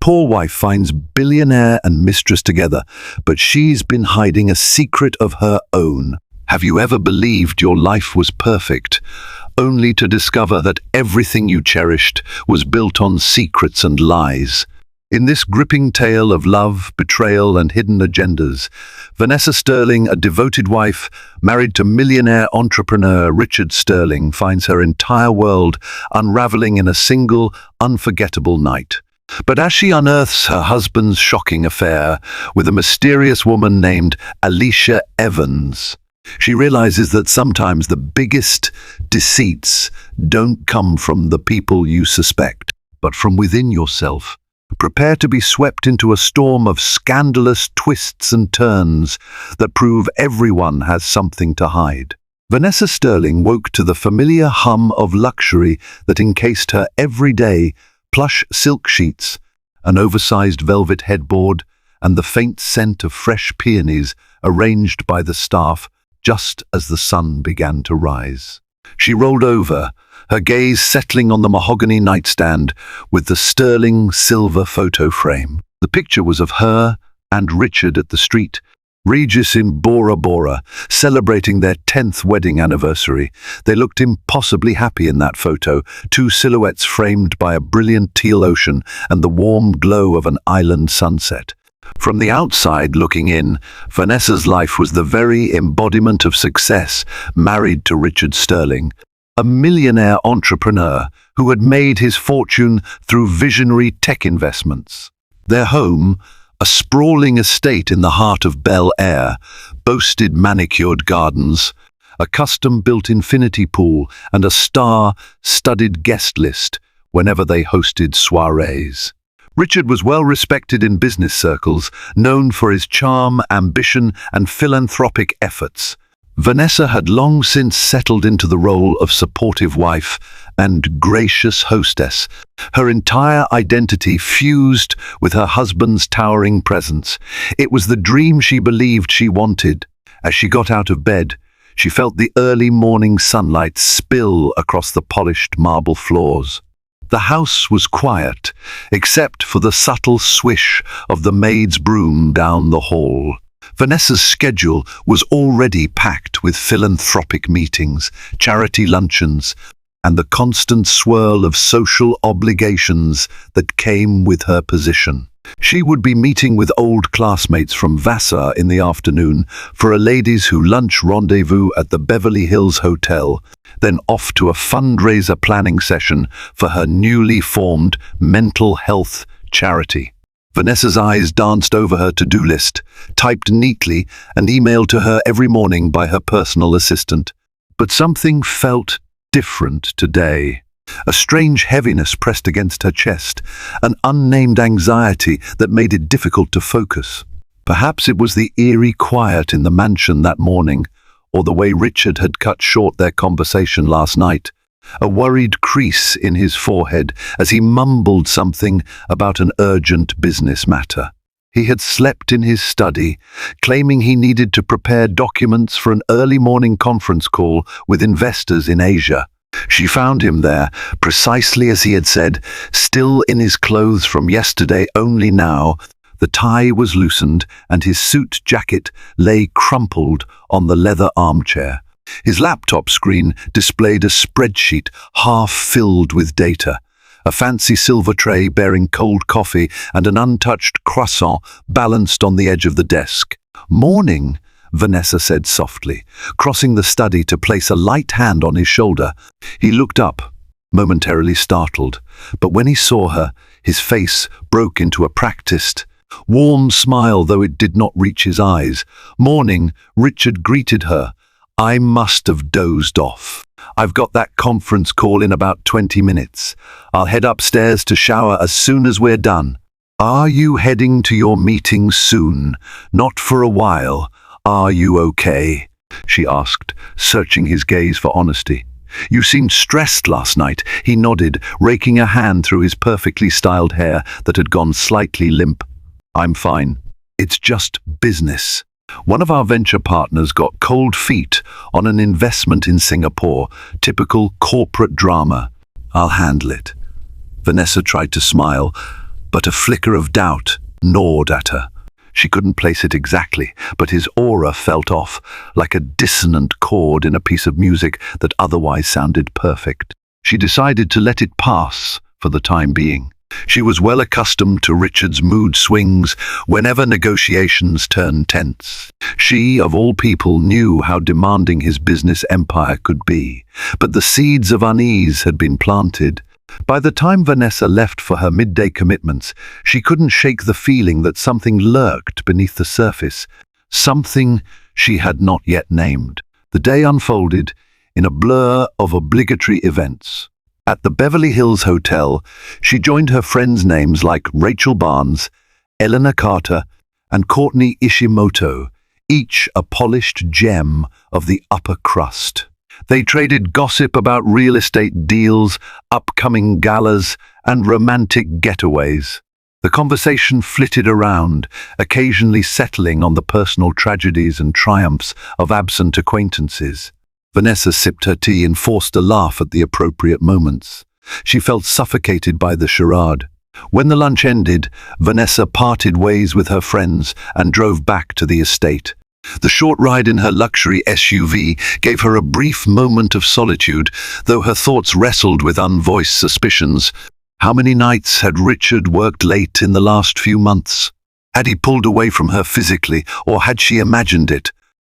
poor wife finds Billionaire and Mistress together, but she's been hiding a secret of her own. Have you ever believed your life was perfect, only to discover that everything you cherished was built on secrets and lies? In this gripping tale of love, betrayal, and hidden agendas, Vanessa Sterling, a devoted wife, married to millionaire entrepreneur Richard Sterling, finds her entire world unraveling in a single, unforgettable night. But as she unearths her husband's shocking affair with a mysterious woman named Alicia Evans, she realizes that sometimes the biggest deceits don't come from the people you suspect, but from within yourself. Prepare to be swept into a storm of scandalous twists and turns that prove everyone has something to hide. Vanessa Sterling woke to the familiar hum of luxury that encased her everyday plush silk sheets, an oversized velvet headboard, and the faint scent of fresh peonies arranged by the staff just as the sun began to rise. She rolled over, her gaze settling on the mahogany nightstand with the sterling silver photo frame. The picture was of her and Richard at the street, Regis in Bora Bora, celebrating their 10th wedding anniversary. They looked impossibly happy in that photo, two silhouettes framed by a brilliant teal ocean and the warm glow of an island sunset. From the outside looking in, Vanessa's life was the very embodiment of success, married to Richard Sterling, a millionaire entrepreneur who had made his fortune through visionary tech investments. Their home, a sprawling estate in the heart of Bel Air, boasted manicured gardens, a custom-built infinity pool, and a star-studded guest list whenever they hosted soirees. Richard was well respected in business circles, known for his charm, ambition, and philanthropic efforts. Vanessa had long since settled into the role of supportive wife and gracious hostess, her entire identity fused with her husband's towering presence. It was the dream she believed she wanted. As she got out of bed, she felt the early morning sunlight spill across the polished marble floors. The house was quiet, except for the subtle swish of the maid's broom down the hall. Vanessa's schedule was already packed with philanthropic meetings, charity luncheons, and the constant swirl of social obligations that came with her position. She would be meeting with old classmates from Vassar in the afternoon for a ladies' who lunch rendezvous at the Beverly Hills Hotel, then off to a fundraiser planning session for her newly formed mental health charity. Vanessa's eyes danced over her to-do list, typed neatly and emailed to her every morning by her personal assistant. But something felt different today. A strange heaviness pressed against her chest, an unnamed anxiety that made it difficult to focus. Perhaps it was the eerie quiet in the mansion that morning, or the way Richard had cut short their conversation last night. A worried crease in his forehead as he mumbled something about an urgent business matter. He had slept in his study, claiming he needed to prepare documents for an early morning conference call with investors in Asia. She found him there, precisely as he had said, still in his clothes from yesterday, only now the tie was loosened and his suit jacket lay crumpled on the leather armchair. His laptop screen displayed a spreadsheet half filled with data. A fancy silver tray bearing cold coffee and an untouched croissant balanced on the edge of the desk. "Morning," Vanessa said softly, crossing the study to place a light hand on his shoulder. He looked up, momentarily startled, but when he saw her, his face broke into a practiced, warm smile, though it did not reach his eyes. "Morning," Richard greeted her. "I must have dozed off. I've got that conference call in about 20 minutes. I'll head upstairs to shower as soon as we're done." "Are you heading to your meeting soon? Not for a while. Are you okay?" she asked, searching his gaze for honesty. "You seemed stressed last night." He nodded, raking a hand through his perfectly styled hair that had gone slightly limp. "I'm fine. It's just business. One of our venture partners got cold feet on an investment in Singapore. Typical corporate drama. I'll handle it." Vanessa tried to smile, but a flicker of doubt gnawed at her. She couldn't place it exactly, but his aura felt off, like a dissonant chord in a piece of music that otherwise sounded perfect. She decided to let it pass for the time being. She was well accustomed to Richard's mood swings whenever negotiations turned tense. She, of all people, knew how demanding his business empire could be, but the seeds of unease had been planted. By the time Vanessa left for her midday commitments, she couldn't shake the feeling that something lurked beneath the surface, something she had not yet named. The day unfolded in a blur of obligatory events. At the Beverly Hills Hotel, she joined her friends' names like Rachel Barnes, Eleanor Carter, and Courtney Ishimoto, each a polished gem of the upper crust. They traded gossip about real estate deals, upcoming galas, and romantic getaways. The conversation flitted around, occasionally settling on the personal tragedies and triumphs of absent acquaintances. Vanessa sipped her tea and forced a laugh at the appropriate moments. She felt suffocated by the charade. When the lunch ended, Vanessa parted ways with her friends and drove back to the estate. The short ride in her luxury SUV gave her a brief moment of solitude, though her thoughts wrestled with unvoiced suspicions. How many nights had Richard worked late in the last few months? Had he pulled away from her physically, or had she imagined it?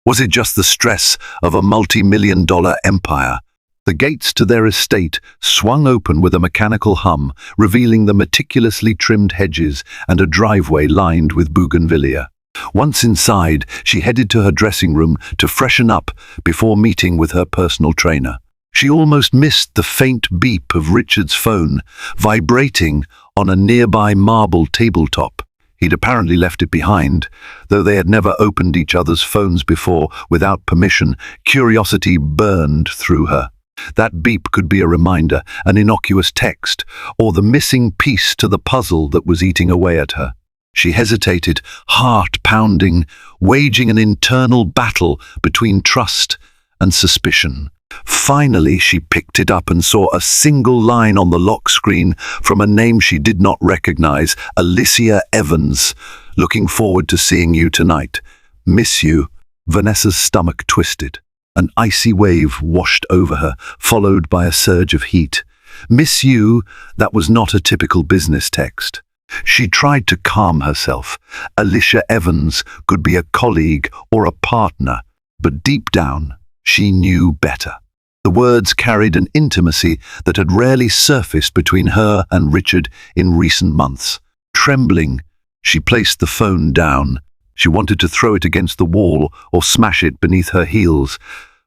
Was it just the stress of a multi-million-dollar empire? The gates to their estate swung open with a mechanical hum, revealing the meticulously trimmed hedges and a driveway lined with bougainvillea. Once inside, she headed to her dressing room to freshen up before meeting with her personal trainer. She almost missed the faint beep of Richard's phone, vibrating on a nearby marble tabletop. He'd apparently left it behind. Though they had never opened each other's phones before without permission, curiosity burned through her. That beep could be a reminder, an innocuous text, or the missing piece to the puzzle that was eating away at her. She hesitated, heart pounding, waging an internal battle between trust and suspicion. Finally, she picked it up and saw a single line on the lock screen from a name she did not recognize, Alicia Evans. "Looking forward to seeing you tonight. Miss you." Vanessa's stomach twisted. An icy wave washed over her, followed by a surge of heat. "Miss you," that was not a typical business text. She tried to calm herself. Alicia Evans could be a colleague or a partner, but deep down, she knew better. The words carried an intimacy that had rarely surfaced between her and Richard in recent months. Trembling, she placed the phone down. She wanted to throw it against the wall or smash it beneath her heels.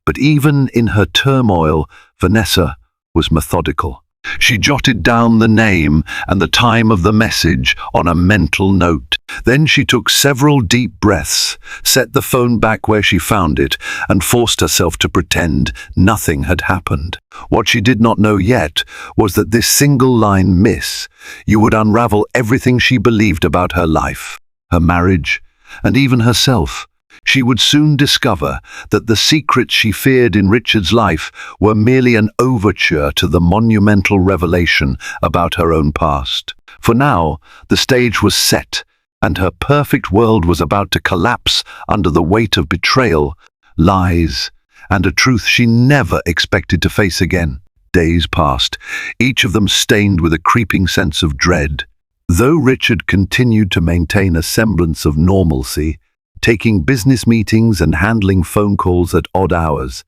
But even in her turmoil, Vanessa was methodical. She jotted down the name and the time of the message on a mental note. Then she took several deep breaths, set the phone back where she found it, and forced herself to pretend nothing had happened. What she did not know yet was that this single line miss, you would unravel everything she believed about her life, her marriage, and even herself. She would soon discover that the secrets she feared in Richard's life were merely an overture to the monumental revelation about her own past. For now, the stage was set, and her perfect world was about to collapse under the weight of betrayal, lies, and a truth she never expected to face again. Days passed, each of them stained with a creeping sense of dread. Though Richard continued to maintain a semblance of normalcy, taking business meetings and handling phone calls at odd hours,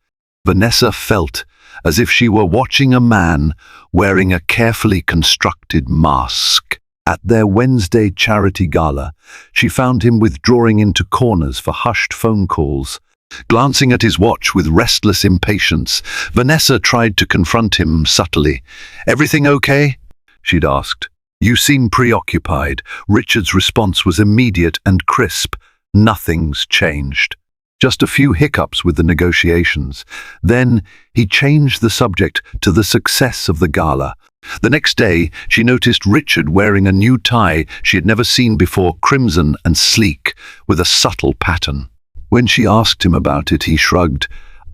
Vanessa felt as if she were watching a man wearing a carefully constructed mask. At their Wednesday charity gala, she found him withdrawing into corners for hushed phone calls. Glancing at his watch with restless impatience, Vanessa tried to confront him subtly. "Everything okay?" she'd asked. "You seem preoccupied." Richard's response was immediate and crisp. "Nothing's changed. Just a few hiccups with the negotiations." Then he changed the subject to the success of the gala. The next day, she noticed Richard wearing a new tie she had never seen before, crimson and sleek, with a subtle pattern. When she asked him about it, he shrugged.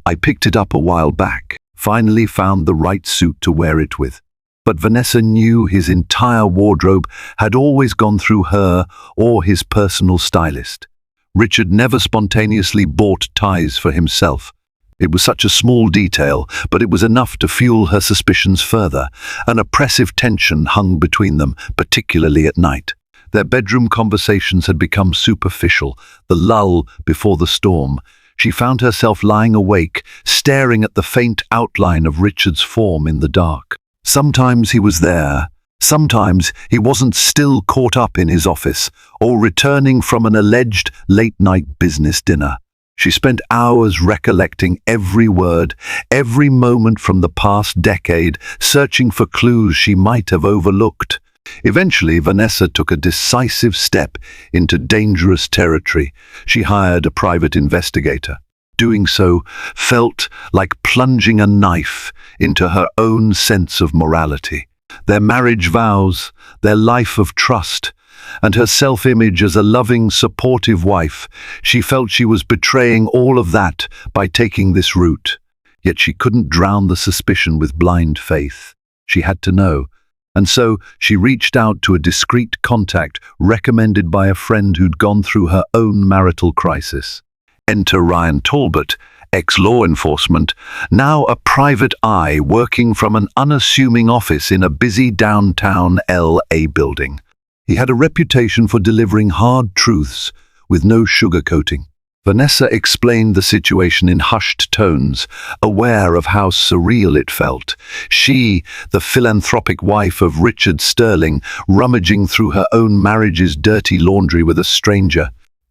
"I picked it up a while back. Finally found the right suit to wear it with." But Vanessa knew his entire wardrobe had always gone through her or his personal stylist. Richard never spontaneously bought ties for himself. It was such a small detail, but it was enough to fuel her suspicions further. An oppressive tension hung between them, particularly at night. Their bedroom conversations had become superficial, the lull before the storm. She found herself lying awake, staring at the faint outline of Richard's form in the dark. Sometimes he was there. Sometimes he wasn't still caught up in his office or returning from an alleged late-night business dinner. She spent hours recollecting every word, every moment from the past decade, searching for clues she might have overlooked. Eventually, Vanessa took a decisive step into dangerous territory. She hired a private investigator. Doing so felt like plunging a knife into her own sense of morality. Their marriage vows, their life of trust, and her self-image as a loving, supportive wife. She felt she was betraying all of that by taking this route. Yet she couldn't drown the suspicion with blind faith. She had to know. And so she reached out to a discreet contact recommended by a friend who'd gone through her own marital crisis. Enter Ryan Talbot, ex-law enforcement, now a private eye working from an unassuming office in a busy downtown LA building. He had a reputation for delivering hard truths with no sugarcoating. Vanessa explained the situation in hushed tones, aware of how surreal it felt. She, the philanthropic wife of Richard Sterling, rummaging through her own marriage's dirty laundry with a stranger.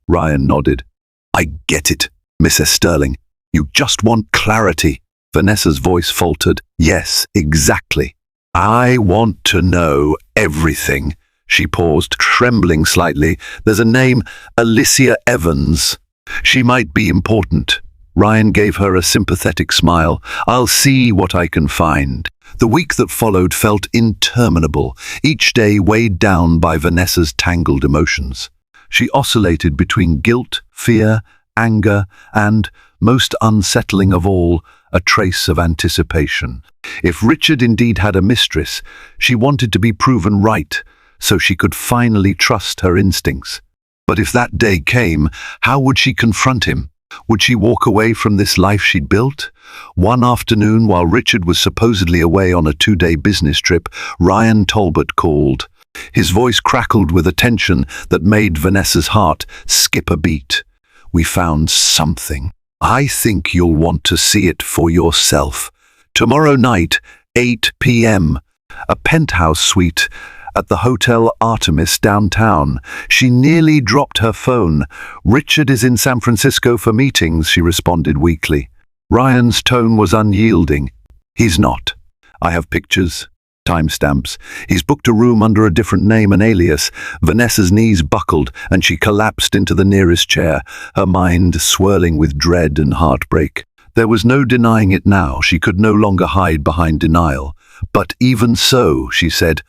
Ryan nodded. "I get it, Mrs. Sterling. You just want clarity." Vanessa's voice faltered. "Yes, exactly. I want to know everything." She paused, trembling slightly. "There's a name, Alicia Evans. She might be important." Ryan gave her a sympathetic smile. "I'll see what I can find." The week that followed felt interminable, each day weighed down by Vanessa's tangled emotions. She oscillated between guilt, fear, anger, and, most unsettling of all, a trace of anticipation. If Richard indeed had a mistress, she wanted to be proven right, so she could finally trust her instincts. But if that day came, how would she confront him? Would she walk away from this life she'd built? One afternoon, while Richard was supposedly away on a 2-day business trip, Ryan Talbot called. His voice crackled with a tension that made Vanessa's heart skip a beat. "We found something. I think you'll want to see it for yourself. Tomorrow night, 8 p.m., a penthouse suite at the Hotel Artemis downtown." She nearly dropped her phone. "Richard is in San Francisco for meetings," she responded weakly. Ryan's tone was unyielding. "He's not. I have pictures, timestamps. He's booked a room under a different name and alias." Vanessa's knees buckled and she collapsed into the nearest chair, her mind swirling with dread and heartbreak. There was no denying it now. She could no longer hide behind denial. "But even so," she said,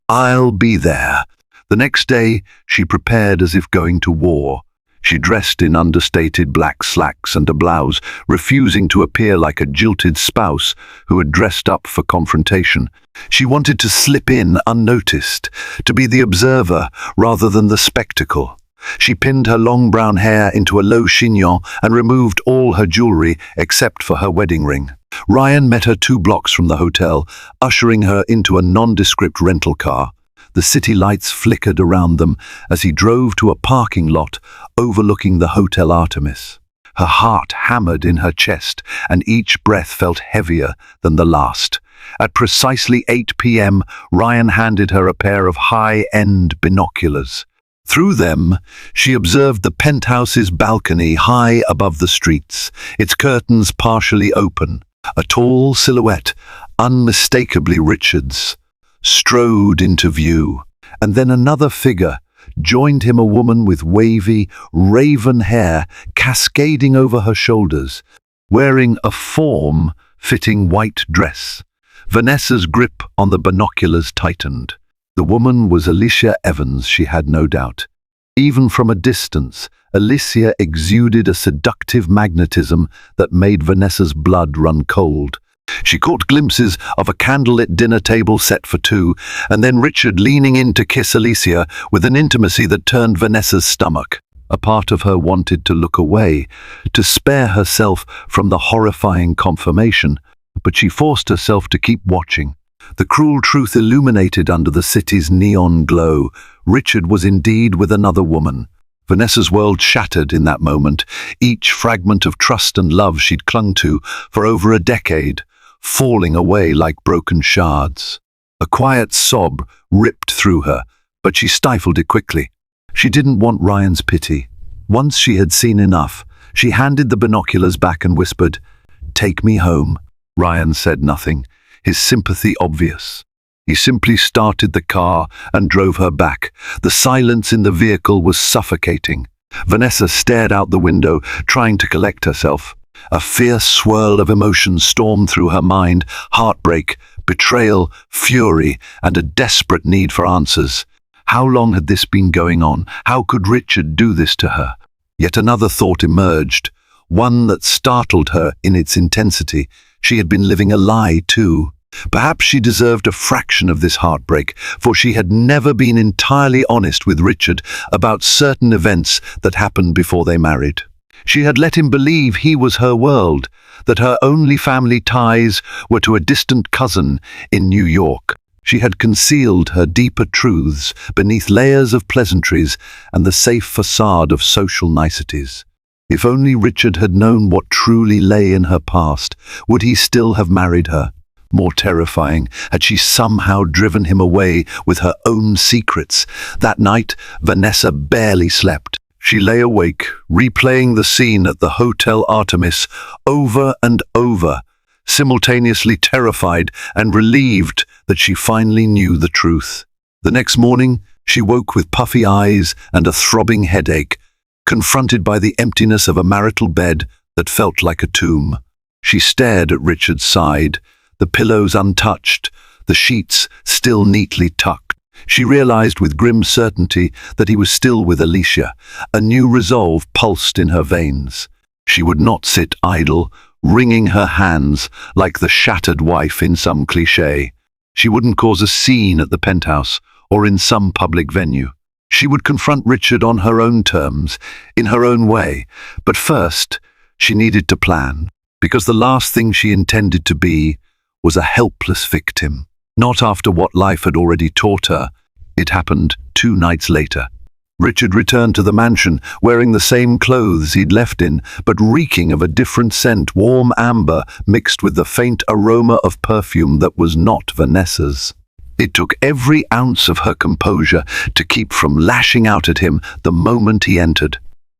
"I'll be there." The next day, she prepared as if going to war. She dressed in understated black slacks and a blouse, refusing to appear like a jilted spouse who had dressed up for confrontation. She wanted to slip in unnoticed, to be the observer rather than the spectacle. She pinned her long brown hair into a low chignon and removed all her jewelry except for her wedding ring. Ryan met her 2 blocks from the hotel, ushering her into a nondescript rental car. The city lights flickered around them as he drove to a parking lot overlooking the Hotel Artemis. Her heart hammered in her chest, and each breath felt heavier than the last. At precisely 8 p.m., Ryan handed her a pair of high-end binoculars. Through them, she observed the penthouse's balcony high above the streets, its curtains partially open. A tall silhouette, unmistakably Richard's, strode into view. And then another figure joined him, a woman with wavy, raven hair cascading over her shoulders, wearing a form-fitting white dress. Vanessa's grip on the binoculars tightened. The woman was Alicia Evans, she had no doubt. Even from a distance, Alicia exuded a seductive magnetism that made Vanessa's blood run cold. She caught glimpses of a candlelit dinner table set for two, and then Richard leaning in to kiss Alicia with an intimacy that turned Vanessa's stomach. A part of her wanted to look away, to spare herself from the horrifying confirmation, but she forced herself to keep watching. The cruel truth illuminated under the city's neon glow. Richard was indeed with another woman. Vanessa's world shattered in that moment, each fragment of trust and love she'd clung to for over a decade, falling away like broken shards. A quiet sob ripped through her, but she stifled it quickly. She didn't want Ryan's pity. Once she had seen enough, she handed the binoculars back and whispered, "Take me home." Ryan said nothing, his sympathy obvious. He simply started the car and drove her back. The silence in the vehicle was suffocating. Vanessa stared out the window, trying to collect herself. A fierce swirl of emotions stormed through her mind: heartbreak, betrayal, fury, and a desperate need for answers. How long had this been going on? How could Richard do this to her? Yet another thought emerged, one that startled her in its intensity. She had been living a lie too. Perhaps she deserved a fraction of this heartbreak, for she had never been entirely honest with Richard about certain events that happened before they married. She had let him believe he was her world, that her only family ties were to a distant cousin in New York. She had concealed her deeper truths beneath layers of pleasantries and the safe facade of social niceties. If only Richard had known what truly lay in her past, would he still have married her? More terrifying, had she somehow driven him away with her own secrets? That night, Vanessa barely slept. She lay awake, replaying the scene at the Hotel Artemis over and over, simultaneously terrified and relieved that she finally knew the truth. The next morning, she woke with puffy eyes and a throbbing headache, confronted by the emptiness of a marital bed that felt like a tomb. She stared at Richard's side, the pillows untouched, the sheets still neatly tucked. She realized with grim certainty that he was still with Alicia. A new resolve pulsed in her veins. She would not sit idle, wringing her hands like the shattered wife in some cliché. She wouldn't cause a scene at the penthouse or in some public venue. She would confront Richard on her own terms, in her own way. But first, she needed to plan, because the last thing she intended to be was a helpless victim. Not after what life had already taught her. It happened 2 nights later. Richard returned to the mansion, wearing the same clothes he'd left in, but reeking of a different scent, warm amber mixed with the faint aroma of perfume that was not Vanessa's. It took every ounce of her composure to keep from lashing out at him the moment he entered.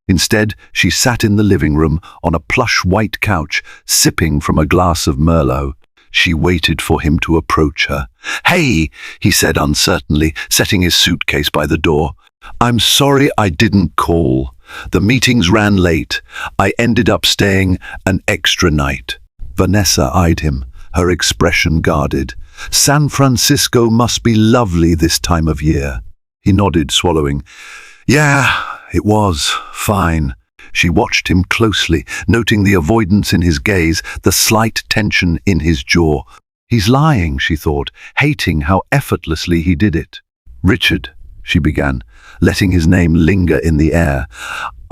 Instead, she sat in the living room on a plush white couch, sipping from a glass of Merlot. She waited for him to approach her. "Hey," he said uncertainly, setting his suitcase by the door. "I'm sorry I didn't call. The meetings ran late. I ended up staying an extra night." Vanessa eyed him, her expression guarded. "San Francisco must be lovely this time of year." He nodded, swallowing. "Yeah, it was. Fine." She watched him closely, noting the avoidance in his gaze, the slight tension in his jaw. He's lying, she thought, hating how effortlessly he did it. "Richard," she began, letting his name linger in the air,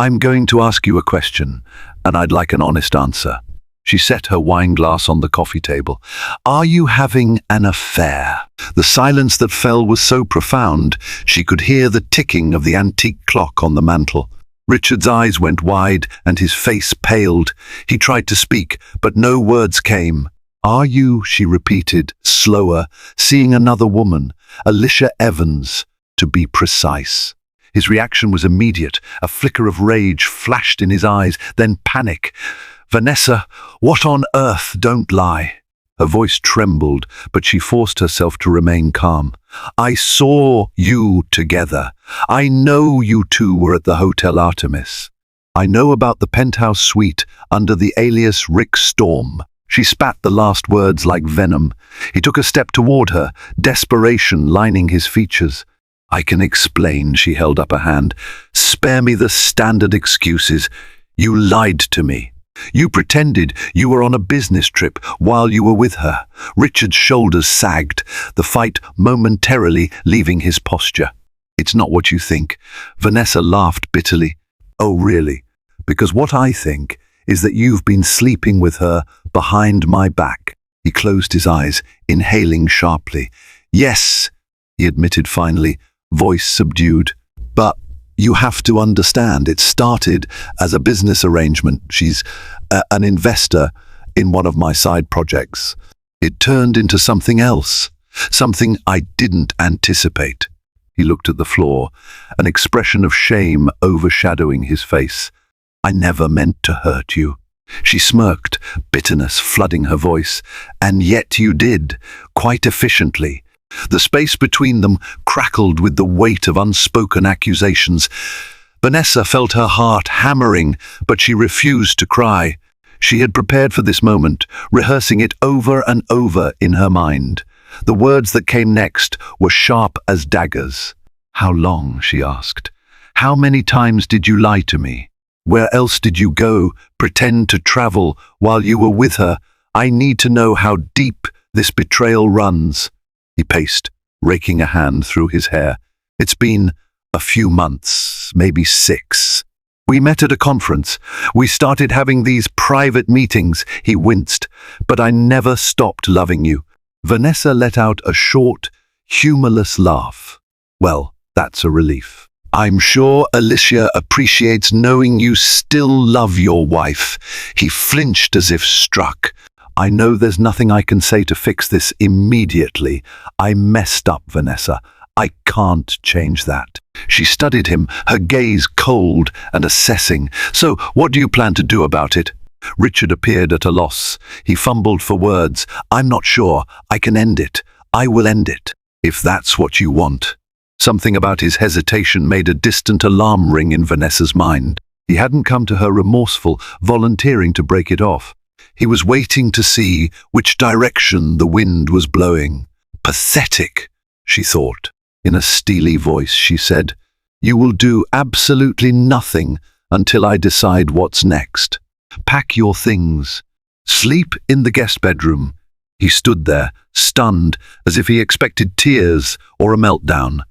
"I'm going to ask you a question, and I'd like an honest answer." She set her wine glass on the coffee table. "Are you having an affair?" The silence that fell was so profound, she could hear the ticking of the antique clock on the mantel. Richard's eyes went wide and his face paled. He tried to speak, but no words came. "Are you," she repeated, slower, "seeing another woman, Alicia Evans, to be precise?" His reaction was immediate. A flicker of rage flashed in his eyes, then panic. "Vanessa, what on earth? Don't lie." Her voice trembled, but she forced herself to remain calm. "I saw you together. I know you two were at the Hotel Artemis. I know about the penthouse suite under the alias Rick Storm." She spat the last words like venom. He took a step toward her, desperation lining his features. "I can explain," she held up a hand. "Spare me the standard excuses. You lied to me." You pretended you were on a business trip while you were with her. Richard's shoulders sagged, the fight momentarily leaving his posture. It's not what you think. Vanessa laughed bitterly. Oh, really? Because what I think is that you've been sleeping with her behind my back. He closed his eyes, inhaling sharply. Yes, he admitted finally, voice subdued. But you have to understand, it started as a business arrangement. She's an investor in one of my side projects. It turned into something else, something I didn't anticipate. He looked at the floor, an expression of shame overshadowing his face. I never meant to hurt you. She smirked, bitterness flooding her voice. And yet you did, quite efficiently. The space between them crackled with the weight of unspoken accusations. Vanessa felt her heart hammering, but she refused to cry. She had prepared for this moment, rehearsing it over and over in her mind. The words that came next were sharp as daggers. How long? She asked. How many times did you lie to me? Where else did you go, pretend to travel while you were with her? I need to know how deep this betrayal runs. He paced, raking a hand through his hair. It's been a few months, maybe 6. We met at a conference. We started having these private meetings. He winced. But I never stopped loving you. Vanessa let out a short, humorless laugh. Well, that's a relief. I'm sure Alicia appreciates knowing you still love your wife. He flinched as if struck. I know there's nothing I can say to fix this immediately. I messed up, Vanessa. I can't change that. She studied him, her gaze cold and assessing. So, what do you plan to do about it? Richard appeared at a loss. He fumbled for words. I'm not sure. I can end it. I will end it. If that's what you want. Something about his hesitation made a distant alarm ring in Vanessa's mind. He hadn't come to her remorseful, volunteering to break it off. He was waiting to see which direction the wind was blowing. Pathetic, she thought. In a steely voice, she said, You will do absolutely nothing until I decide what's next. Pack your things. Sleep in the guest bedroom. He stood there, stunned, as if he expected tears or a meltdown.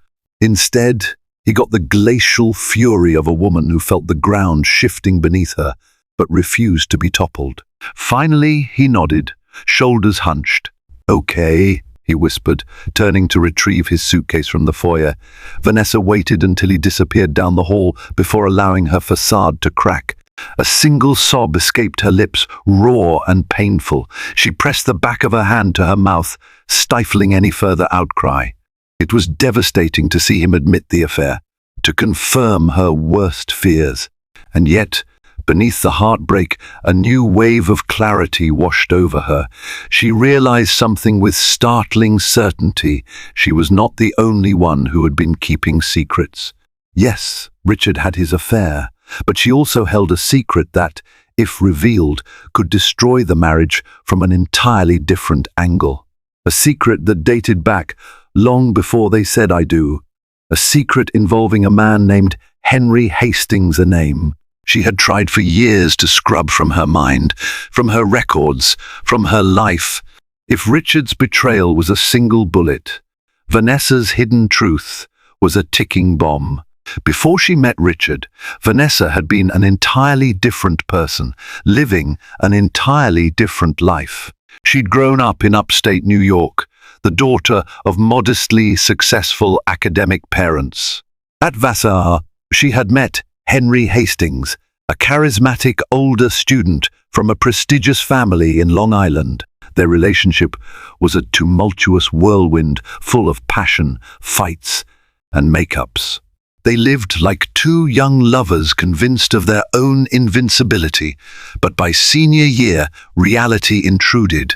Instead, he got the glacial fury of a woman who felt the ground shifting beneath her, but refused to be toppled. Finally, he nodded, shoulders hunched. Okay, he whispered, turning to retrieve his suitcase from the foyer. Vanessa waited until he disappeared down the hall before allowing her facade to crack. A single sob escaped her lips, raw and painful. She pressed the back of her hand to her mouth, stifling any further outcry. It was devastating to see him admit the affair, to confirm her worst fears. And yet, beneath the heartbreak, a new wave of clarity washed over her. She realized something with startling certainty. She was not the only one who had been keeping secrets. Yes, Richard had his affair, but she also held a secret that, if revealed, could destroy the marriage from an entirely different angle. A secret that dated back long before they said I do. A secret involving a man named Henry Hastings, a name she had tried for years to scrub from her mind, from her records, from her life. If Richard's betrayal was a single bullet, Vanessa's hidden truth was a ticking bomb. Before she met Richard, Vanessa had been an entirely different person, living an entirely different life. She'd grown up in upstate New York, the daughter of modestly successful academic parents. At Vassar, she had met Henry Hastings, a charismatic older student from a prestigious family in Long Island. Their relationship was a tumultuous whirlwind full of passion, fights, and makeups. They lived like two young lovers convinced of their own invincibility, but by senior year, reality intruded.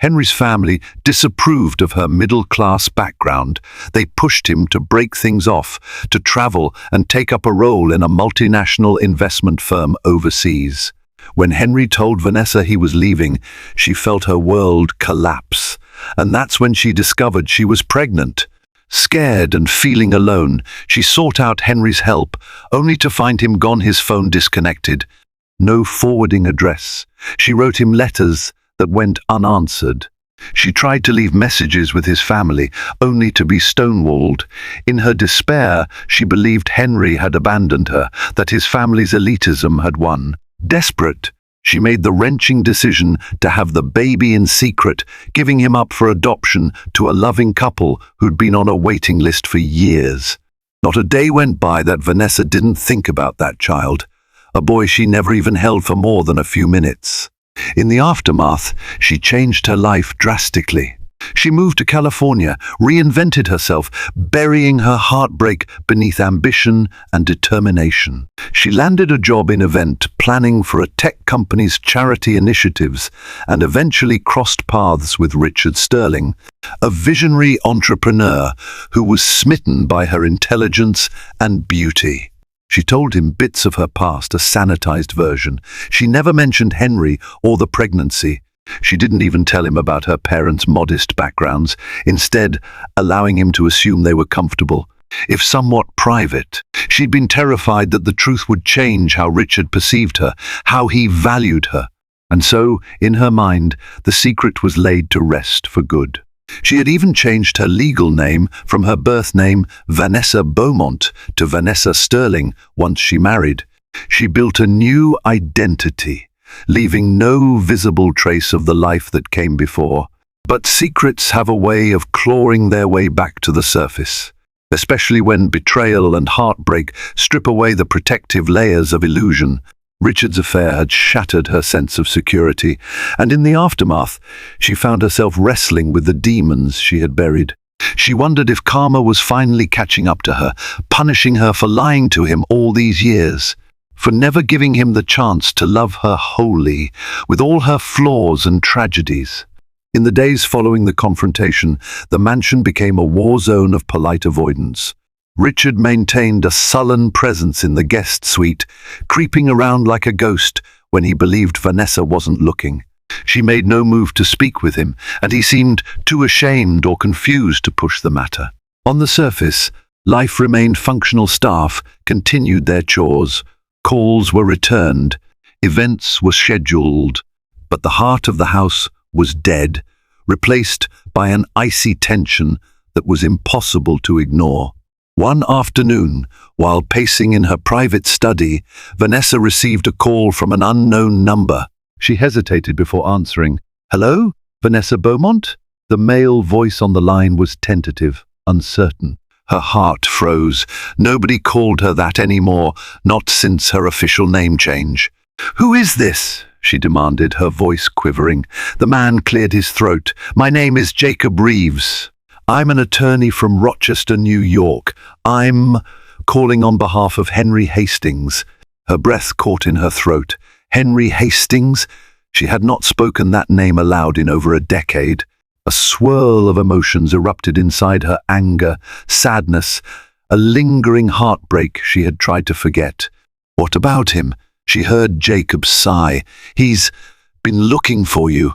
Henry's family disapproved of her middle-class background. They pushed him to break things off, to travel and take up a role in a multinational investment firm overseas. When Henry told Vanessa he was leaving, she felt her world collapse. And that's when she discovered she was pregnant. Scared and feeling alone, she sought out Henry's help, only to find him gone, his phone disconnected. no forwarding address. She wrote him letters that went unanswered. She tried to leave messages with his family, only to be stonewalled. In her despair, she believed Henry had abandoned her, that his family's elitism had won. Desperate, she made the wrenching decision to have the baby in secret, giving him up for adoption to a loving couple who'd been on a waiting list for years. Not a day went by that Vanessa didn't think about that child, a boy she never even held for more than a few minutes. In the aftermath, she changed her life drastically. She moved to California, reinvented herself, burying her heartbreak beneath ambition and determination. She landed a job in event planning for a tech company's charity initiatives and eventually crossed paths with Richard Sterling, a visionary entrepreneur who was smitten by her intelligence and beauty. She told him bits of her past, a sanitized version. She never mentioned Henry or the pregnancy. She didn't even tell him about her parents' modest backgrounds, instead allowing him to assume they were comfortable, if somewhat private. She'd been terrified that the truth would change how Richard perceived her, how he valued her. And so, in her mind, the secret was laid to rest for good. She had even changed her legal name from her birth name, Vanessa Beaumont, to Vanessa Sterling once she married. She built a new identity, leaving no visible trace of the life that came before. But secrets have a way of clawing their way back to the surface, especially when betrayal and heartbreak strip away the protective layers of illusion. Richard's affair had shattered her sense of security, and in the aftermath, she found herself wrestling with the demons she had buried. She wondered if karma was finally catching up to her, punishing her for lying to him all these years, for never giving him the chance to love her wholly, with all her flaws and tragedies. In the days following the confrontation, the mansion became a war zone of polite avoidance. Richard maintained a sullen presence in the guest suite, creeping around like a ghost when he believed Vanessa wasn't looking. She made no move to speak with him, and he seemed too ashamed or confused to push the matter. On the surface, life remained functional. Staff continued their chores, calls were returned, events were scheduled, but the heart of the house was dead, replaced by an icy tension that was impossible to ignore. One afternoon, while pacing in her private study, Vanessa received a call from an unknown number. She hesitated before answering. "Hello, Vanessa Beaumont?" The male voice on the line was tentative, uncertain. Her heart froze. Nobody called her that anymore, not since her official name change. "Who is this?" she demanded, her voice quivering. The man cleared his throat. "My name is Jacob Reeves. I'm an attorney from Rochester, New York. I'm calling on behalf of Henry Hastings." Her breath caught in her throat. Henry Hastings? She had not spoken that name aloud in over a decade. A swirl of emotions erupted inside her: anger, sadness, a lingering heartbreak she had tried to forget. "What about him?" She heard Jacob sigh. "He's been looking for you.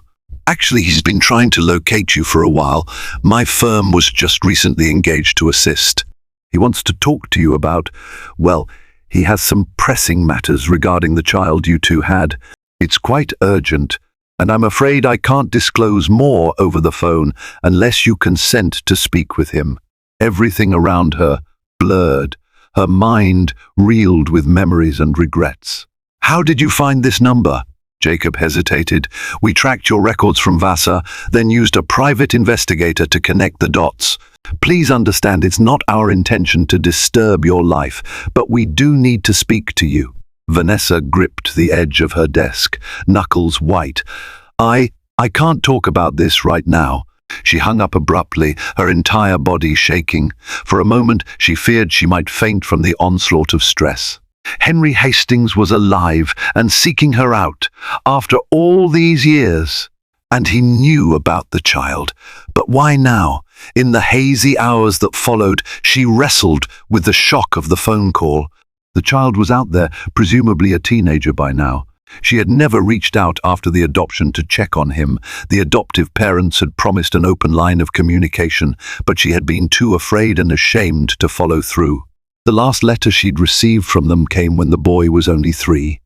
Actually, he's been trying to locate you for a while. My firm was just recently engaged to assist. He wants to talk to you about, well, he has some pressing matters regarding the child you two had. It's quite urgent, and I'm afraid I can't disclose more over the phone unless you consent to speak with him." Everything around her blurred. Her mind reeled with memories and regrets. "How did you find this number?" Jacob hesitated. "We tracked your records from Vasa, then used a private investigator to connect the dots. Please understand, it's not our intention to disturb your life, but we do need to speak to you." Vanessa gripped the edge of her desk, knuckles white. I can't talk about this right now." She hung up abruptly, her entire body shaking. For a moment, she feared she might faint from the onslaught of stress. Henry Hastings was alive and seeking her out after all these years. And he knew about the child. But why now? In the hazy hours that followed, she wrestled with the shock of the phone call. The child was out there, presumably a teenager by now. She had never reached out after the adoption to check on him. The adoptive parents had promised an open line of communication, but she had been too afraid and ashamed to follow through. The last letter she'd received from them came when the boy was only 3.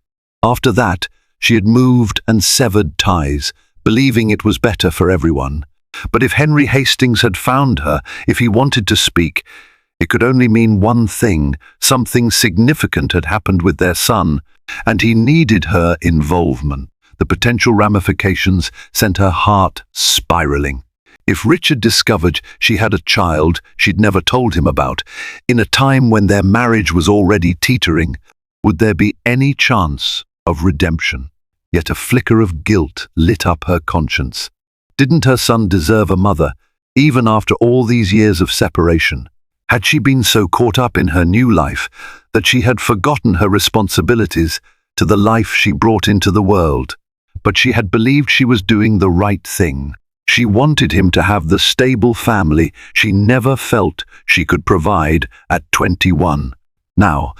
After that, she had moved and severed ties, believing it was better for everyone. But if Henry Hastings had found her, if he wanted to speak, it could only mean one thing: something significant had happened with their son, and he needed her involvement. The potential ramifications sent her heart spiraling. If Richard discovered she had a child she'd never told him about, in a time when their marriage was already teetering, would there be any chance of redemption? Yet a flicker of guilt lit up her conscience. Didn't her son deserve a mother, even after all these years of separation? Had she been so caught up in her new life that she had forgotten her responsibilities to the life she brought into the world? But she had believed she was doing the right thing. She wanted him to have the stable family she never felt she could provide at 21. Now,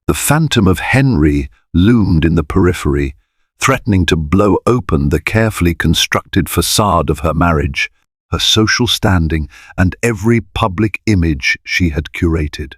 the phantom of Henry loomed in the periphery, threatening to blow open the carefully constructed facade of her marriage, her social standing, and every public image she had curated.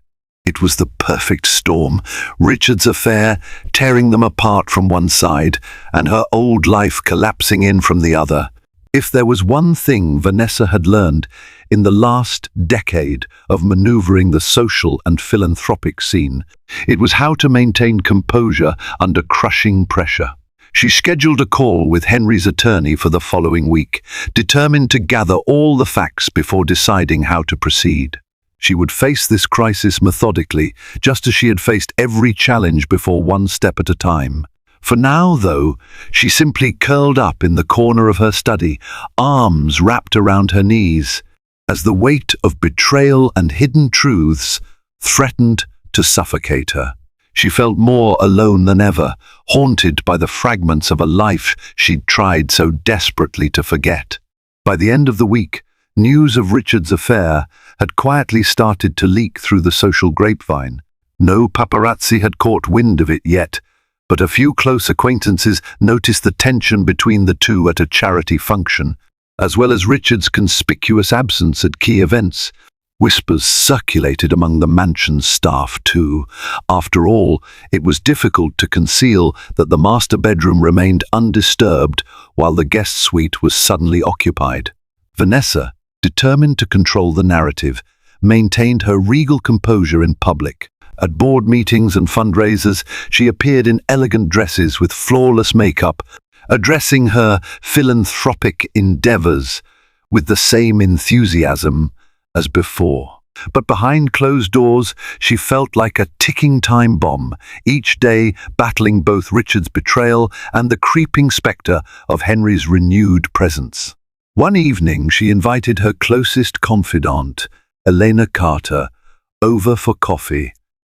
It was the perfect storm: Richard's affair tearing them apart from one side, and her old life collapsing in from the other. If there was one thing Vanessa had learned in the last decade of maneuvering the social and philanthropic scene, it was how to maintain composure under crushing pressure. She scheduled a call with Henry's attorney for the following week, determined to gather all the facts before deciding how to proceed. She would face this crisis methodically, just as she had faced every challenge before, one step at a time. For now, though, she simply curled up in the corner of her study, arms wrapped around her knees, as the weight of betrayal and hidden truths threatened to suffocate her. She felt more alone than ever, haunted by the fragments of a life she'd tried so desperately to forget. By the end of the week, news of Richard's affair had quietly started to leak through the social grapevine. No paparazzi had caught wind of it yet, but a few close acquaintances noticed the tension between the two at a charity function, as well as Richard's conspicuous absence at key events. Whispers circulated among the mansion's staff too. After all, it was difficult to conceal that the master bedroom remained undisturbed while the guest suite was suddenly occupied. Vanessa, determined to control the narrative, maintained her regal composure in public. At board meetings and fundraisers, she appeared in elegant dresses with flawless makeup, addressing her philanthropic endeavors with the same enthusiasm as before. But behind closed doors, she felt like a ticking time bomb, each day battling both Richard's betrayal and the creeping spectre of Henry's renewed presence. One evening, she invited her closest confidant, Elena Carter, over for coffee.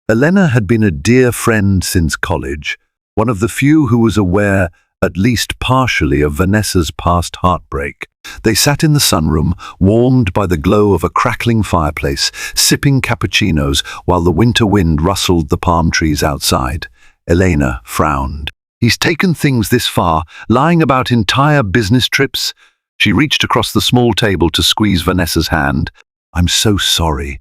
Elena had been a dear friend since college, one of the few who was aware, at least partially, of Vanessa's past heartbreak. They sat in the sunroom, warmed by the glow of a crackling fireplace, sipping cappuccinos while the winter wind rustled the palm trees outside. Elena frowned. "He's taken things this far, lying about entire business trips?" She reached across the small table to squeeze Vanessa's hand. "I'm so sorry.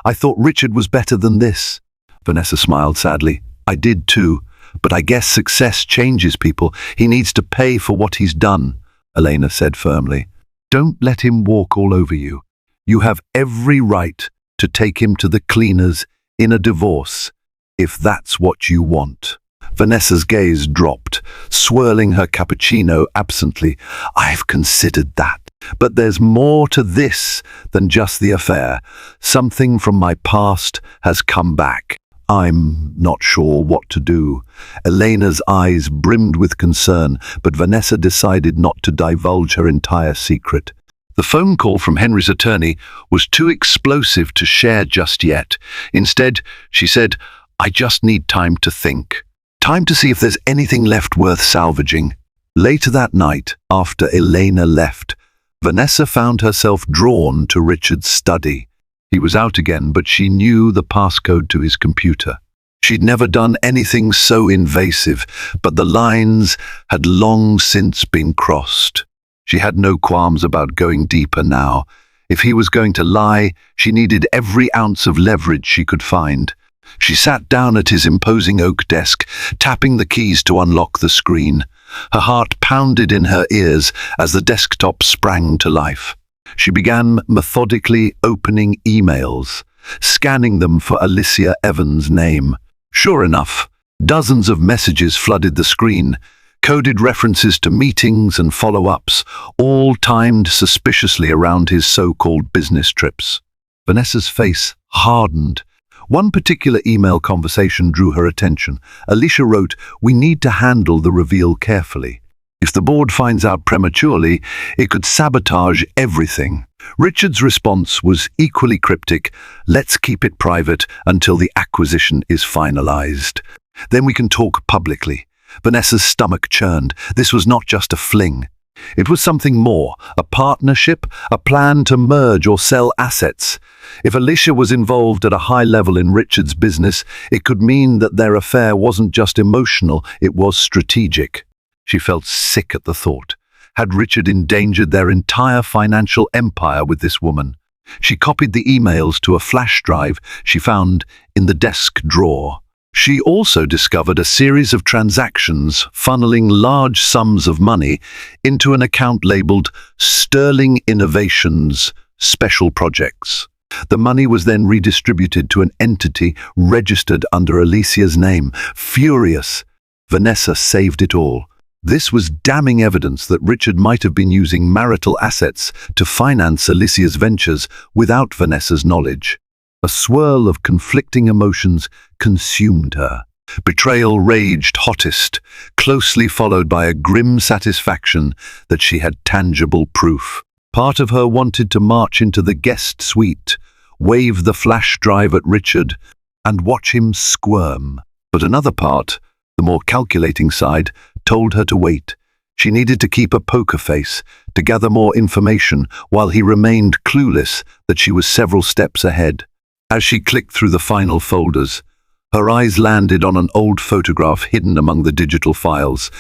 I thought Richard was better than this." Vanessa smiled sadly. "I did too, but I guess success changes people. He needs to pay for what he's done," Elena said firmly. "Don't let him walk all over you. You have every right to take him to the cleaners in a divorce, if that's what you want." Vanessa's gaze dropped, swirling her cappuccino absently. "I've considered that. But there's more to this than just the affair. Something from my past has come back. I'm not sure what to do." Elena's eyes brimmed with concern, but Vanessa decided not to divulge her entire secret. The phone call from Henry's attorney was too explosive to share just yet. Instead, she said, "I just need time to think. Time to see if there's anything left worth salvaging." Later that night, after Elena left, Vanessa found herself drawn to Richard's study. He was out again, but she knew the passcode to his computer. She'd never done anything so invasive, but the lines had long since been crossed. She had no qualms about going deeper now. If he was going to lie, she needed every ounce of leverage she could find. She sat down at his imposing oak desk, tapping the keys to unlock the screen. Her heart pounded in her ears as the desktop sprang to life. She began methodically opening emails, scanning them for Alicia Evans' name. Sure enough, dozens of messages flooded the screen, coded references to meetings and follow-ups, all timed suspiciously around his so-called business trips. Vanessa's face hardened. One particular email conversation drew her attention. Alicia wrote, "We need to handle the reveal carefully. If the board finds out prematurely, it could sabotage everything." Richard's response was equally cryptic. "Let's keep it private until the acquisition is finalized. Then we can talk publicly." Vanessa's stomach churned. This was not just a fling. It was something more, a partnership, a plan to merge or sell assets. If Alicia was involved at a high level in Richard's business, it could mean that their affair wasn't just emotional, it was strategic. She felt sick at the thought. Had Richard endangered their entire financial empire with this woman? She copied the emails to a flash drive she found in the desk drawer. She also discovered a series of transactions funneling large sums of money into an account labeled Sterling Innovations Special Projects. The money was then redistributed to an entity registered under Alicia's name. Furious, Vanessa saved it all. This was damning evidence that Richard might have been using marital assets to finance Alicia's ventures without Vanessa's knowledge. A swirl of conflicting emotions consumed her. Betrayal raged hottest, closely followed by a grim satisfaction that she had tangible proof. Part of her wanted to march into the guest suite, wave the flash drive at Richard, and watch him squirm. But another part, the more calculating side, told her to wait. She needed to keep a poker face, to gather more information while he remained clueless that she was several steps ahead. As she clicked through the final folders, her eyes landed on an old photograph hidden among the digital files,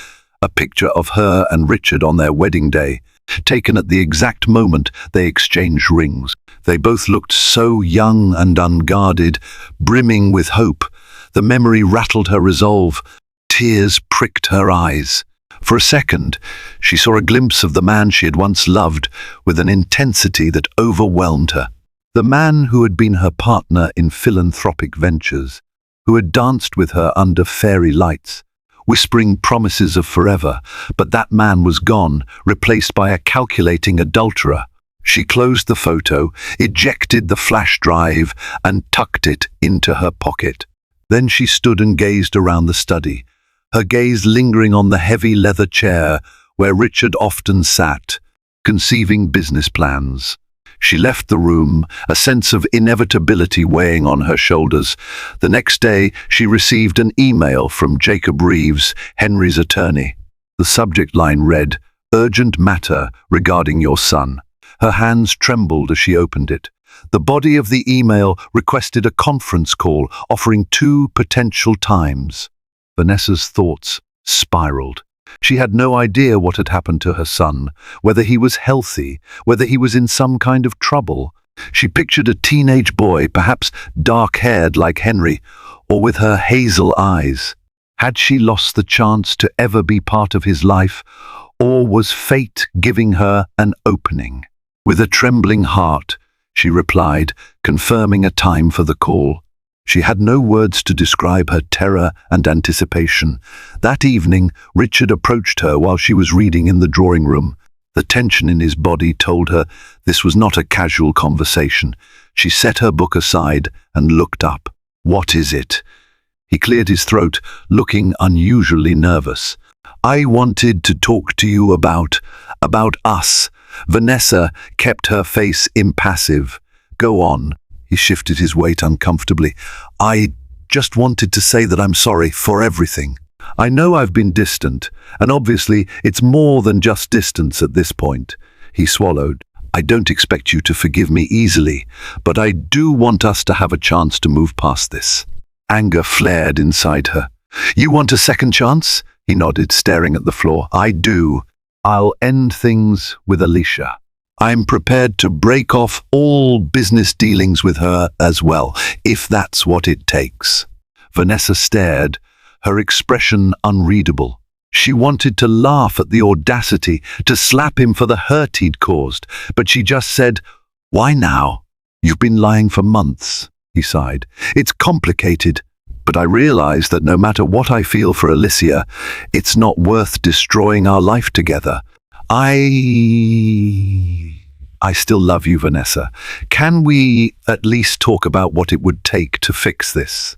a picture of her and Richard on their wedding day, taken at the exact moment they exchanged rings. They both looked so young and unguarded, brimming with hope. The memory rattled her resolve. Tears pricked her eyes. For a second, she saw a glimpse of the man she had once loved with an intensity that overwhelmed her. The man who had been her partner in philanthropic ventures, who had danced with her under fairy lights, whispering promises of forever, but that man was gone, replaced by a calculating adulterer. She closed the photo, ejected the flash drive, and tucked it into her pocket. Then she stood and gazed around the study, her gaze lingering on the heavy leather chair where Richard often sat, conceiving business plans. She left the room, a sense of inevitability weighing on her shoulders. The next day, she received an email from Jacob Reeves, Henry's attorney. The subject line read, "Urgent matter regarding your son." Her hands trembled as she opened it. The body of the email requested a conference call, offering 2 potential times. Vanessa's thoughts spiraled. She had no idea what had happened to her son, whether he was healthy, whether he was in some kind of trouble. She pictured a teenage boy, perhaps dark-haired like Henry, or with her hazel eyes. Had she lost the chance to ever be part of his life, or was fate giving her an opening? With a trembling heart, she replied, confirming a time for the call. She had no words to describe her terror and anticipation. That evening, Richard approached her while she was reading in the drawing room. The tension in his body told her this was not a casual conversation. She set her book aside and looked up. "What is it?" He cleared his throat, looking unusually nervous. "I wanted to talk to you about us." Vanessa kept her face impassive. "Go on." He shifted his weight uncomfortably. "I just wanted to say that I'm sorry for everything. I know I've been distant, and obviously it's more than just distance at this point." He swallowed. "I don't expect you to forgive me easily, but I do want us to have a chance to move past this." Anger flared inside her. "You want a second chance?" He nodded, staring at the floor. "I do. I'll end things with Alicia." I'm prepared to break off all business dealings with her as well, if that's what it takes." Vanessa stared, her expression unreadable. She wanted to laugh at the audacity, to slap him for the hurt he'd caused, but she just said, "Why now? You've been lying for months," he sighed. "It's complicated, but I realize that no matter what I feel for Alicia, it's not worth destroying our life together. I still love you, Vanessa. Can we at least talk about what it would take to fix this?"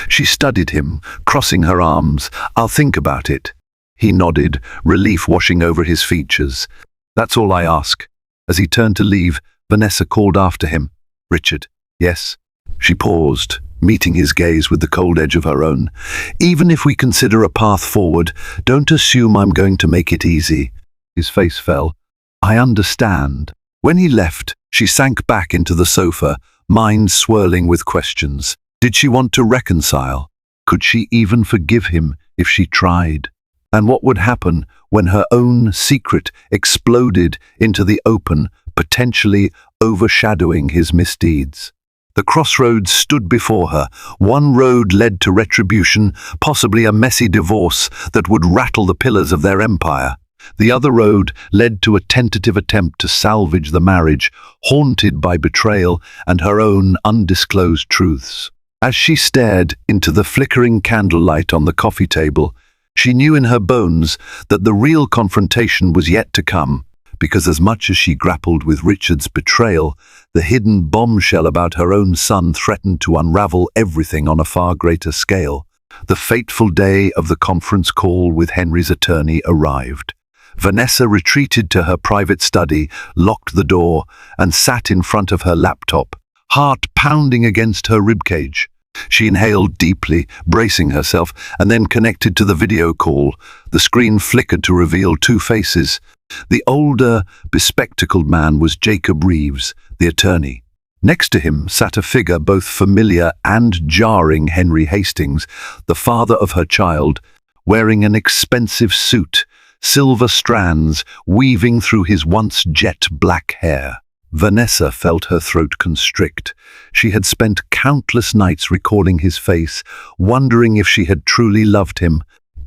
She studied him, crossing her arms. "I'll think about it." He nodded, relief washing over his features. "That's all I ask." As he turned to leave, Vanessa called after him. "Richard." "Yes." She paused, meeting his gaze with the cold edge of her own. "Even if we consider a path forward, don't assume I'm going to make it easy." His face fell. "I understand." When he left, she sank back into the sofa, mind swirling with questions. Did she want to reconcile? Could she even forgive him if she tried? And what would happen when her own secret exploded into the open, potentially overshadowing his misdeeds? The crossroads stood before her. One road led to retribution, possibly a messy divorce that would rattle the pillars of their empire. The other road led to a tentative attempt to salvage the marriage, haunted by betrayal and her own undisclosed truths. As she stared into the flickering candlelight on the coffee table, she knew in her bones that the real confrontation was yet to come, because as much as she grappled with Richard's betrayal, the hidden bombshell about her own son threatened to unravel everything on a far greater scale. The fateful day of the conference call with Henry's attorney arrived. Vanessa retreated to her private study, locked the door, and sat in front of her laptop, heart pounding against her ribcage. She inhaled deeply, bracing herself, and then connected to the video call. The screen flickered to reveal two faces. The older, bespectacled man was Jacob Reeves, the attorney. Next to him sat a figure both familiar and jarring, Henry Hastings, the father of her child, wearing an expensive suit, silver strands weaving through his once jet-black hair. Vanessa felt her throat constrict. She had spent countless nights recalling his face, wondering if she had truly loved him,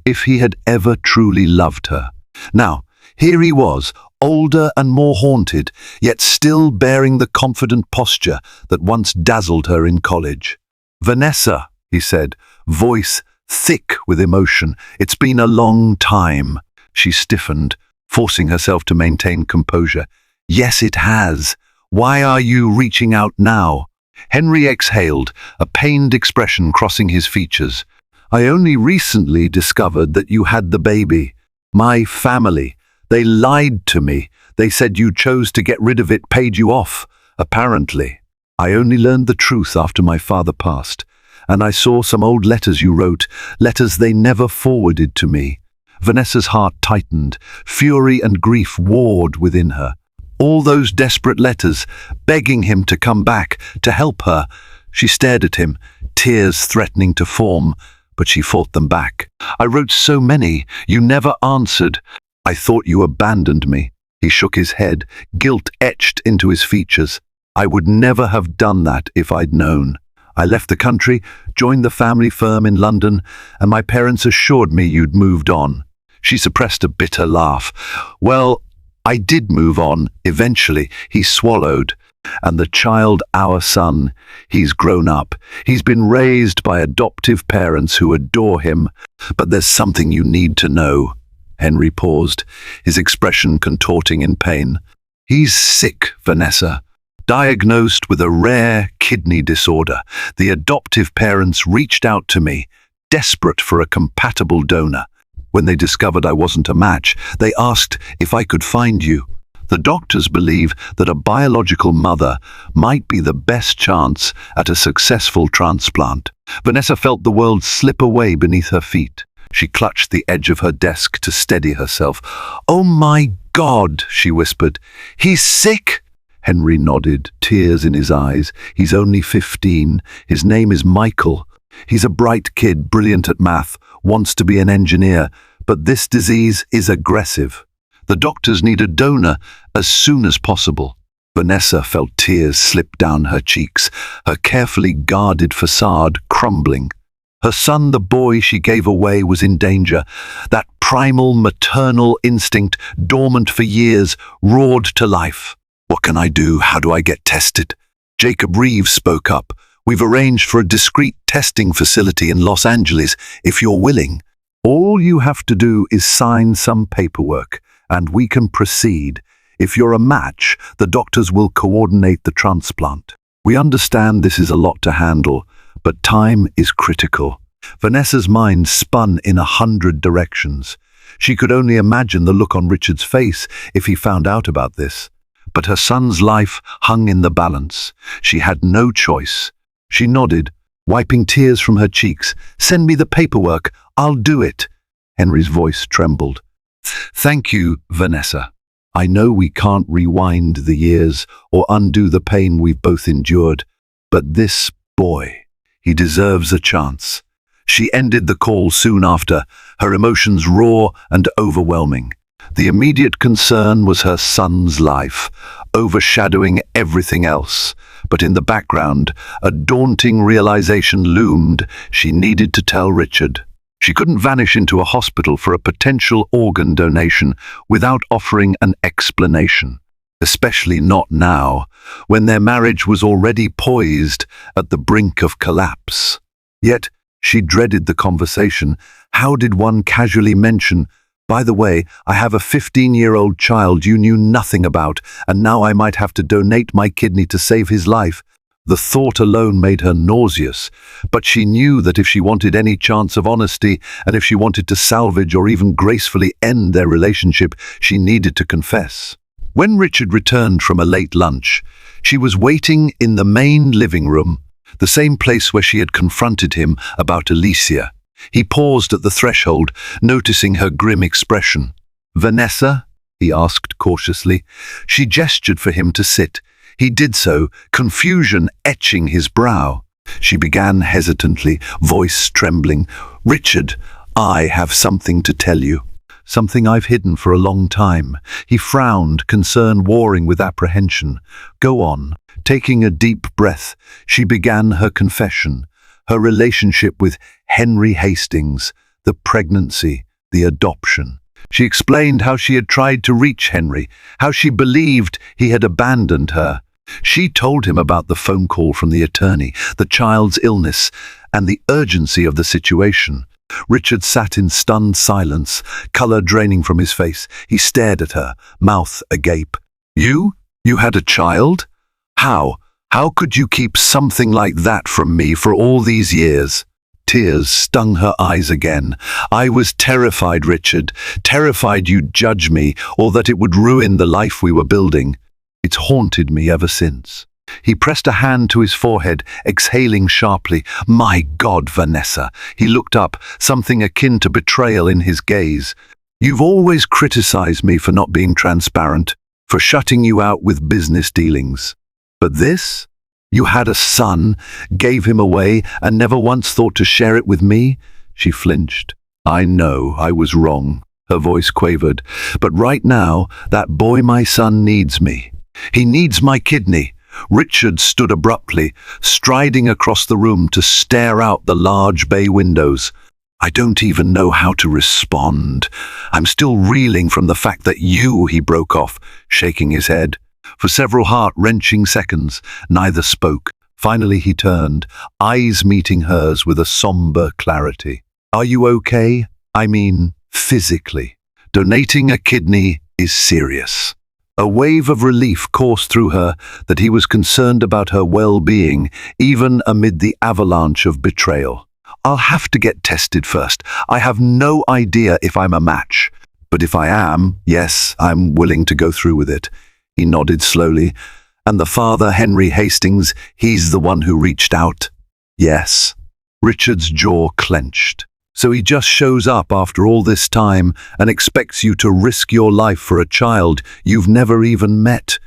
if he had ever truly loved her. Now, here he was, older and more haunted, yet still bearing the confident posture that once dazzled her in college. "Vanessa," he said, voice thick with emotion, "it's been a long time." She stiffened, forcing herself to maintain composure. "Yes, it has. Why are you reaching out now?" Henry exhaled, a pained expression crossing his features. "I only recently discovered that you had the baby. My family. They lied to me. They said you chose to get rid of it, paid you off, apparently. I only learned the truth after my father passed, and I saw some old letters you wrote, letters they never forwarded to me." Vanessa's heart tightened. Fury and grief warred within her. All those desperate letters, begging him to come back, to help her. She stared at him, tears threatening to form, but she fought them back. "I wrote so many. You never answered. I thought you abandoned me." He shook his head, guilt etched into his features. "I would never have done that if I'd known. I left the country, joined the family firm in London, and my parents assured me you'd moved on." She suppressed a bitter laugh. "Well, I did move on, eventually," he swallowed. "And the child, our son, he's grown up. He's been raised by adoptive parents who adore him. But there's something you need to know." Henry paused, his expression contorting in pain. "He's sick, Vanessa. Diagnosed with a rare kidney disorder. The adoptive parents reached out to me, desperate for a compatible donor. When they discovered I wasn't a match, they asked if I could find you. The doctors believe that a biological mother might be the best chance at a successful transplant." Vanessa felt the world slip away beneath her feet. She clutched the edge of her desk to steady herself. "Oh my God," she whispered. "He's sick?" Henry nodded, tears in his eyes. "He's only 15. His name is Michael. He's a bright kid, brilliant at math, wants to be an engineer, but this disease is aggressive. The doctors need a donor as soon as possible. Vanessa felt tears slip down her cheeks, her carefully guarded facade crumbling. Her son, the boy she gave away, was in danger. That primal maternal instinct, dormant for years, roared to life. "What can I do? How do I get tested?" Jacob Reeves spoke up. "We've arranged for a discreet testing facility in Los Angeles, if you're willing. All you have to do is sign some paperwork, and we can proceed. If you're a match, the doctors will coordinate the transplant. We understand this is a lot to handle, but time is critical." Vanessa's mind spun in 100 directions. She could only imagine the look on Richard's face if he found out about this. But her son's life hung in the balance. She had no choice. She nodded, wiping tears from her cheeks. "Send me the paperwork. I'll do it." Henry's voice trembled. "Thank you, Vanessa. I know we can't rewind the years or undo the pain we've both endured, but this boy, he deserves a chance." She ended the call soon after, her emotions raw and overwhelming. The immediate concern was her son's life, overshadowing everything else. But in the background, a daunting realization loomed. She needed to tell Richard. She couldn't vanish into a hospital for a potential organ donation without offering an explanation, especially not now, when their marriage was already poised at the brink of collapse. Yet, she dreaded the conversation. How did one casually mention, "By the way, I have a 15-year-old child you knew nothing about, and now I might have to donate my kidney to save his life"? The thought alone made her nauseous, but she knew that if she wanted any chance of honesty, and if she wanted to salvage or even gracefully end their relationship, she needed to confess. When Richard returned from a late lunch, she was waiting in the main living room, the same place where she had confronted him about Alicia. He paused at the threshold, noticing her grim expression. "Vanessa?" he asked cautiously. She gestured for him to sit. He did so, confusion etching his brow. She began hesitantly, voice trembling. "Richard, I have something to tell you. Something I've hidden for a long time." He frowned, concern warring with apprehension. "Go on." Taking a deep breath, she began her confession. Her relationship with Henry Hastings, the pregnancy, the adoption. She explained how she had tried to reach Henry, how she believed he had abandoned her. She told him about the phone call from the attorney, the child's illness, and the urgency of the situation. Richard sat in stunned silence, color draining from his face. He stared at her, mouth agape. "You? You had a child? How? How could you keep something like that from me for all these years?" Tears stung her eyes again. "I was terrified, Richard, terrified you'd judge me, or that it would ruin the life we were building. It's haunted me ever since." He pressed a hand to his forehead, exhaling sharply. "My God, Vanessa." He looked up, something akin to betrayal in his gaze. "You've always criticized me for not being transparent, for shutting you out with business dealings. But this? You had a son, gave him away, and never once thought to share it with me?" She flinched. "I know I was wrong," her voice quavered. "But right now, that boy, my son, needs me. He needs my kidney." Richard stood abruptly, striding across the room to stare out the large bay windows. "I don't even know how to respond. I'm still reeling from the fact that you," he broke off, shaking his head. For several heart-wrenching seconds, neither spoke. Finally he turned, eyes meeting hers with a somber clarity. "Are you okay? I mean, physically. Donating a kidney is serious." A wave of relief coursed through her that he was concerned about her well-being, even amid the avalanche of betrayal. "I'll have to get tested first. I have no idea if I'm a match. But if I am, yes, I'm willing to go through with it." He nodded slowly. "And the father, Henry Hastings, he's the one who reached out?" "Yes." Richard's jaw clenched. "So he just shows up after all this time and expects you to risk your life for a child you've never even met?"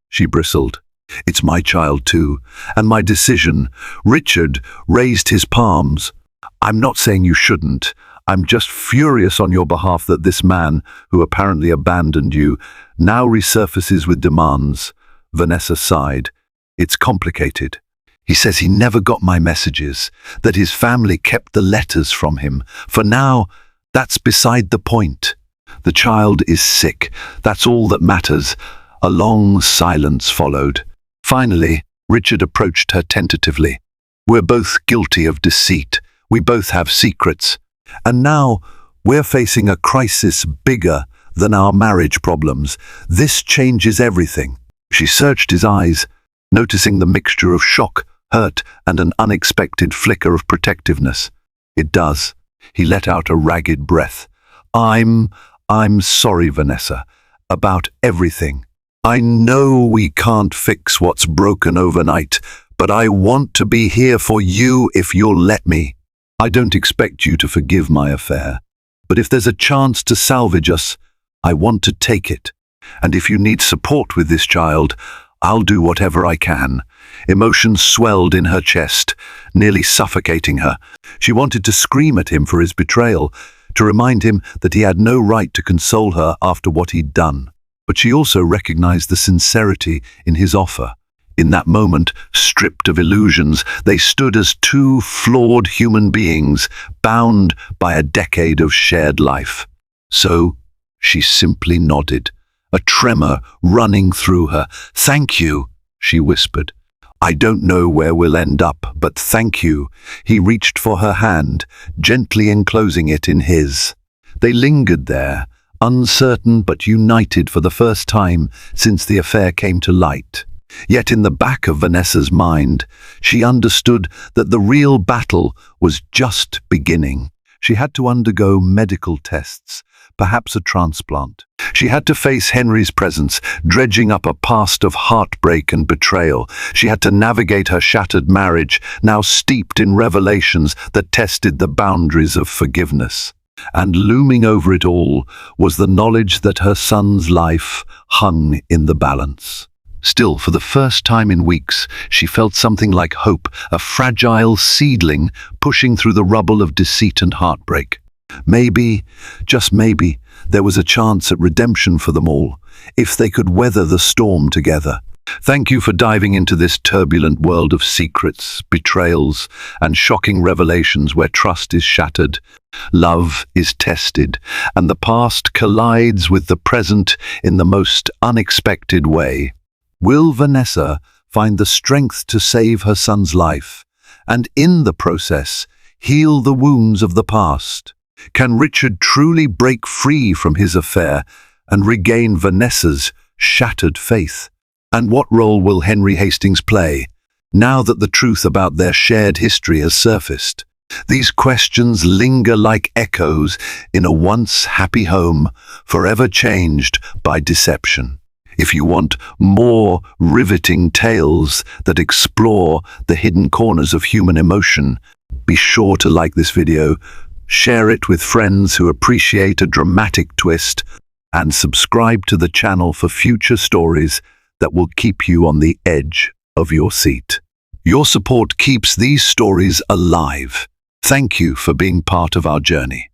She bristled. "It's my child too, and my decision." Richard raised his palms. "I'm not saying you shouldn't. I'm just furious on your behalf that this man, who apparently abandoned you, now resurfaces with demands." Vanessa sighed. "It's complicated. He says he never got my messages, that his family kept the letters from him. For now, that's beside the point. The child is sick. That's all that matters." A long silence followed. Finally, Richard approached her tentatively. "We're both guilty of deceit. We both have secrets. And now, we're facing a crisis bigger than our marriage problems. This changes everything." She searched his eyes, noticing the mixture of shock, hurt, and an unexpected flicker of protectiveness. "It does." He let out a ragged breath. I'm sorry, Vanessa, about everything. I know we can't fix what's broken overnight, but I want to be here for you if you'll let me. I don't expect you to forgive my affair, but if there's a chance to salvage us, I want to take it. And if you need support with this child, I'll do whatever I can." Emotions swelled in her chest, nearly suffocating her. She wanted to scream at him for his betrayal, to remind him that he had no right to console her after what he'd done. But she also recognized the sincerity in his offer. In that moment, stripped of illusions, they stood as two flawed human beings, bound by a decade of shared life. So she simply nodded, a tremor running through her. "Thank you," she whispered. "I don't know where we'll end up, but thank you." He reached for her hand, gently enclosing it in his. They lingered there, uncertain but united for the first time since the affair came to light. Yet in the back of Vanessa's mind, she understood that the real battle was just beginning. She had to undergo medical tests, perhaps a transplant. She had to face Henry's presence, dredging up a past of heartbreak and betrayal. She had to navigate her shattered marriage, now steeped in revelations that tested the boundaries of forgiveness. And looming over it all was the knowledge that her son's life hung in the balance. Still, for the first time in weeks, she felt something like hope, a fragile seedling pushing through the rubble of deceit and heartbreak. Maybe, just maybe, there was a chance at redemption for them all, if they could weather the storm together. Thank you for diving into this turbulent world of secrets, betrayals, and shocking revelations where trust is shattered, love is tested, and the past collides with the present in the most unexpected way. Will Vanessa find the strength to save her son's life, and in the process, heal the wounds of the past? Can Richard truly break free from his affair and regain Vanessa's shattered faith? And what role will Henry Hastings play, now that the truth about their shared history has surfaced? These questions linger like echoes in a once happy home, forever changed by deception. If you want more riveting tales that explore the hidden corners of human emotion, be sure to like this video, share it with friends who appreciate a dramatic twist, and subscribe to the channel for future stories that will keep you on the edge of your seat. Your support keeps these stories alive. Thank you for being part of our journey.